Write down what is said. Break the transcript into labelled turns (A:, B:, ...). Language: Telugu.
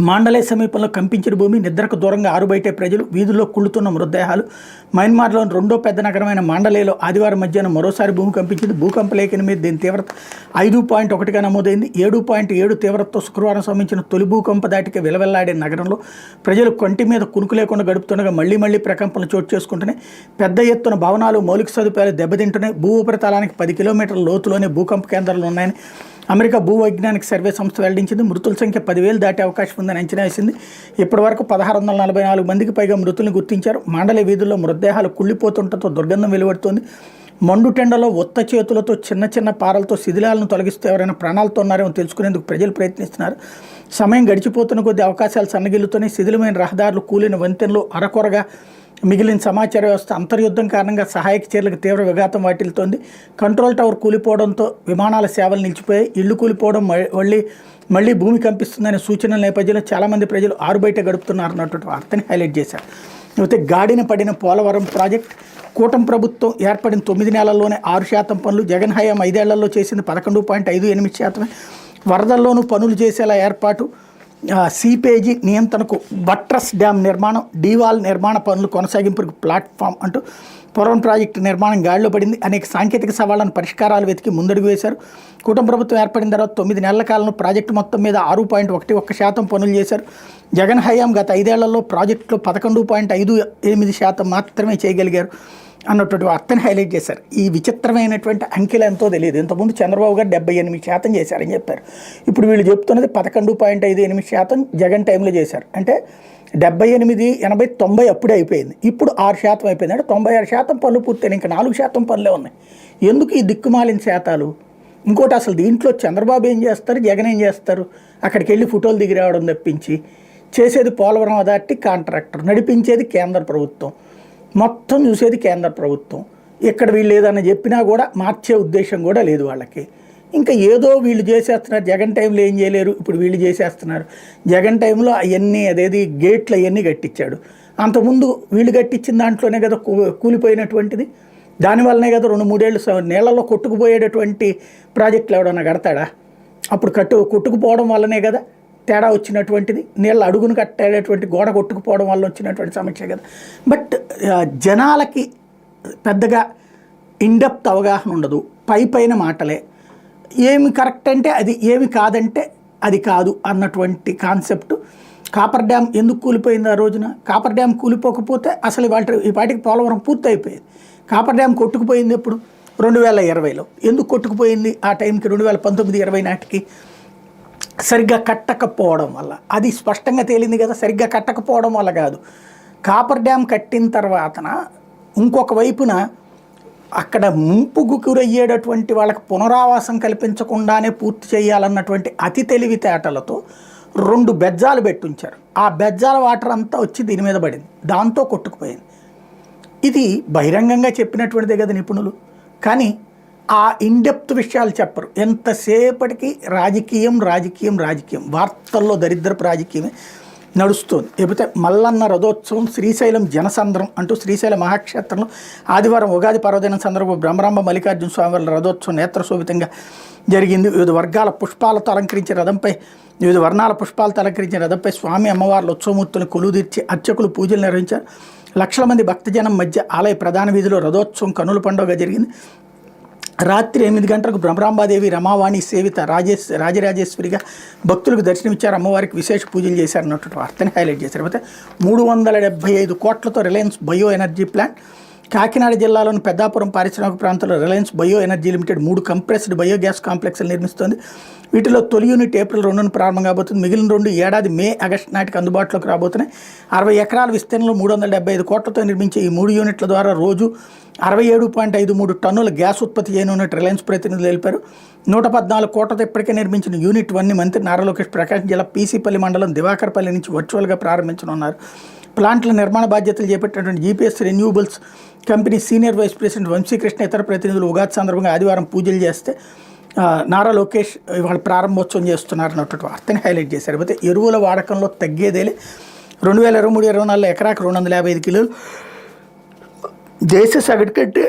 A: మాండలే సమీపంలో కంపించిన భూమి, నిద్రకు దూరంగా ఆరుబయటే ప్రజలు, వీధుల్లో కుళ్ళుతున్న మృతదేహాలు. మయన్మార్లోని రెండో పెద్ద నగరమైన మాండలేలో ఆదివారం మధ్యాహ్నం మరోసారి భూమి కంపించింది. భూకంప లేఖని మీద దీని తీవ్రత 5.1గా నమోదైంది. 7.7 తీవ్రతతో శుక్రవారం సంభవించిన తొలి భూకంప దాటికి విలవెల్లాడిన నగరంలో ప్రజలు కంటి మీద కునుకు లేకుండా గడుపుతుండగా మళ్లీ ప్రకంపనలు చోటు చేసుకుంటున్నాయి. పెద్ద ఎత్తున భవనాలు, మౌలిక సదుపాయాలు దెబ్బతింటున్నాయి. భూ ఉపరితలానికి 10 కిలోమీటర్ల లోతులోనే భూకంప కేంద్రాలు ఉన్నాయని అమెరికా భూవైజ్ఞానిక సర్వే సంస్థ వెల్లడించింది. మృతుల సంఖ్య 10,000 దాటే అవకాశం ఉందని అంచనా వేసింది. ఇప్పటివరకు 1644 మందికి పైగా మృతులను గుర్తించారు. మాండలే వీధుల్లో మృతదేహాలు కుళ్ళిపోతుండటంతో దుర్గంధం వెలువడుతోంది. మండుటెండలో ఒత్త చేతులతో చిన్న పారలతో శిథిలాలను తొలగిస్తూ ఎవరైనా ప్రాణాలతో ఉన్నారేమో తెలుసుకునేందుకు ప్రజలు ప్రయత్నిస్తున్నారు. సమయం గడిచిపోతున్న కొద్ది అవకాశాలు సన్నగిల్లుతూనే శిథిలమైన రహదారులు, కూలిన వంతెనలు, అరకొరగా మిగిలిన సమాచార వ్యవస్థ అంతర్యుద్ధం కారణంగా సహాయక చర్యలకు తీవ్ర విఘాతం వాటిల్తోంది. కంట్రోల్ టవర్ కూలిపోవడంతో విమానాల సేవలు నిలిచిపోయాయి. ఇళ్లు కూలిపోవడం మళ్ళీ భూమి కంపిస్తుందనే సూచనల నేపథ్యంలో చాలామంది ప్రజలు ఆరుబయట గడుపుతున్నారన్నటువంటి వార్తని హైలైట్ చేశారు. అయితే గాడిన పడిన పోలవరం ప్రాజెక్ట్ కూటమి ప్రభుత్వం ఏర్పడిన 9 నెలల్లోనే 6% పనులు, జగన్ హయాం 5 ఏళ్లలో చేసింది 11.58%. వరదల్లోనూ పనులు చేసేలా ఏర్పాటు, సీపేజీ నియంత్రణకు బట్రస్ డ్యామ్ నిర్మాణం, డీవాల్ నిర్మాణ పనులు కొనసాగింపుకు ప్లాట్ఫామ్ అంటూ పోలవరం ప్రాజెక్టు నిర్మాణం గాడిలో పడింది. అనేక సాంకేతిక సవాళ్లను పరిష్కారాలు వెతికి ముందడుగు వేశారు. కూటమి ప్రభుత్వం ఏర్పడిన తర్వాత 9 నెలల కాలంలో ప్రాజెక్టు మొత్తం మీద 6.11% పనులు చేశారు. జగన్ హయాం గత 5 ఏళ్లలో ప్రాజెక్టులో 11.58% మాత్రమే చేయగలిగారు అన్నటువంటి వార్తని హైలైట్ చేశారు. ఈ విచిత్రమైనటువంటి అంకెలు ఎంతో తెలియదు. ఇంతకుముందు చంద్రబాబు గారు 78% చేశారని చెప్పారు. ఇప్పుడు వీళ్ళు చెప్తున్నది 11.58% జగన్ టైంలో చేశారు. అంటే 78, 80, 90 అప్పుడే అయిపోయింది. ఇప్పుడు 6% అయిపోయింది. అంటే 96% పనులు పూర్తయినాయి. ఇంకా 4% పనులే ఉన్నాయి. ఎందుకు ఈ దిక్కుమాలిన శాతాలు? ఇంకోటి, అసలు దీంట్లో చంద్రబాబు ఏం చేస్తారు, జగన్ ఏం చేస్తారు? అక్కడికి వెళ్ళి ఫోటోలు దిగి రావడం తప్పించి చేసేది పోలవరం అథారిటీ కాంట్రాక్టర్, నడిపించేది కేంద్ర ప్రభుత్వం, మొత్తం చూసేది కేంద్ర ప్రభుత్వం. ఇక్కడ వీళ్ళు ఏదన్నా చెప్పినా కూడా మార్చే ఉద్దేశం కూడా లేదు వాళ్ళకి. ఇంకా ఏదో వీళ్ళు చేసేస్తున్నారు. జగన్ టైంలో ఏం చేయలేరు, ఇప్పుడు వీళ్ళు చేసేస్తున్నారు. జగన్ టైంలో అవన్నీ గేట్లు అవన్నీ కట్టించాడు. అంతకుముందు వీళ్ళు కట్టించిన దాంట్లోనే కదా కూలిపోయినటువంటిది. దానివల్లనే కదా 2-3 ఏళ్ళు నీళ్ళలో కొట్టుకుపోయేటటువంటి ప్రాజెక్టులు ఎవడన్నా కడతాడా? అప్పుడు కొట్టుకుపోవడం వల్లనే కదా తేడా వచ్చినటువంటిది. నీళ్ళ అడుగును కట్టేటటువంటి గోడ కొట్టుకుపోవడం వల్ల వచ్చినటువంటి సమస్య కదా. బట్ జనాలకి పెద్దగా ఇన్డెప్త్ అవగాహన ఉండదు. పైన మాటలే. ఏమి కరెక్ట్ అంటే అది, ఏమి కాదంటే అది కాదు అన్నటువంటి కాన్సెప్ట్. కాపర్ డ్యామ్ ఎందుకు కూలిపోయింది ఆ రోజున? కాపర్ డ్యామ్ కూలిపోకపోతే అసలు ఈ పాటికి పోలవరం పూర్తి అయిపోయేది. కాపర్ డ్యామ్ కొట్టుకుపోయింది ఎప్పుడు? 2020లో. ఎందుకు కొట్టుకుపోయింది ఆ టైంకి? 2019-20 నాటికి సరిగ్గా కట్టకపోవడం వల్ల. అది స్పష్టంగా తేలింది కదా. సరిగ్గా కట్టకపోవడం వల్ల కాదు. కాపర్ డ్యామ్ కట్టిన తర్వాతన ఇంకొక వైపున అక్కడ ముంపుకు గురయ్యేటటువంటి వాళ్ళకి పునరావాసం కల్పించకుండానే పూర్తి చేయాలన్నటువంటి అతి తెలివితేటలతో 2 బెజ్జాలు పెట్టుంచారు. ఆ బెజ్జాల వాటర్ అంతా వచ్చి దీని మీద పడింది. దాంతో కొట్టుకుపోయింది. ఇది బహిరంగంగా చెప్పినటువంటిదే కదా నిపుణులు. కానీ ఆ ఇన్డెప్త్ విషయాలు చెప్పరు. ఎంతసేపటికి రాజకీయం వార్తల్లో దరిద్రపు రాజకీయమే నడుస్తుంది. లేకపోతే మల్లన్న రథోత్సవం, శ్రీశైలం జనసంద్రం అంటూ శ్రీశైలం మహాక్షేత్రంలో ఆదివారం ఉగాది పర్వదినం సందర్భంగా బ్రహ్మరాంబ మల్లికార్జున స్వామివారి రథోత్సవం నేత్రశోభితంగా జరిగింది. వివిధ వర్ణాల పుష్పాలతో అలంకరించిన రథంపై స్వామి అమ్మవార్ల ఉత్సవమూర్తులను కొలువుదీర్చి అర్చకులు పూజలు నిర్వహించారు. లక్షల మంది భక్తజనం మధ్య ఆలయ ప్రధాన వీధిలో రథోత్సవం కనుల పండుగ జరిగింది. రాత్రి 8 గంటలకు బ్రహ్మరాంబాదేవి రమావాణి సేవిత రాజరాజేశ్వరిగా భక్తులకు దర్శనమిచ్చారు. అమ్మవారికి విశేష పూజలు చేశారన్నటువంటి వార్తని హైలైట్ చేశారు. అయితే 375 కోట్లతో Reliance bio energy plant Kakinada జిల్లాలోని పెద్దాపురం పారిశ్రామిక ప్రాంతంలో Reliance bio energy limited 3 compressed biogas కాంప్లెక్స్లు నిర్మిస్తోంది. వీటిలో తొలి యూనిట్ ఏప్రిల్ 2న ప్రారంభం కాబోతుంది. మిగిలిన 2 ఏడాది మే, ఆగస్టు నాటికి అందుబాటులోకి రాబోతున్నాయి. 60 ఎకరాల విస్తీర్ణంలో 375 కోట్లతో నిర్మించే ఈ 3 యూనిట్ల ద్వారా రోజు 67.53 టన్నుల గ్యాస్ ఉత్పత్తి చేయనున్నట్టు రిలయన్స్ ప్రతినిధులు తెలిపారు. 114 కోట్లతో ఇప్పటికే నిర్మించిన యూనిట్ 1ని మంత్రి నారా లోకేష్ ప్రకాశం జిల్లా పీసీపల్లి మండలం దివాకర్పల్లి నుంచి వర్చువల్గా ప్రారంభించనున్నారు. ప్లాంట్ల నిర్మాణ బాధ్యతలు చేపట్టినటువంటి GPS renewables company senior vice president Vamsikrishna ఇతర ప్రతినిధులు ఉగాది సందర్భంగా ఆదివారం పూజలు చేస్తే నారా లోకేష్ ఇవాళ ప్రారంభోత్సవం చేస్తున్నారన్నటువంటి వార్తని హైలైట్ చేశారు. అయితే ఎరువుల వాడకంలో తగ్గేదేలే. 2023-24 ఎకరాకు 255 కిలోలు దేశ సగటు కంటే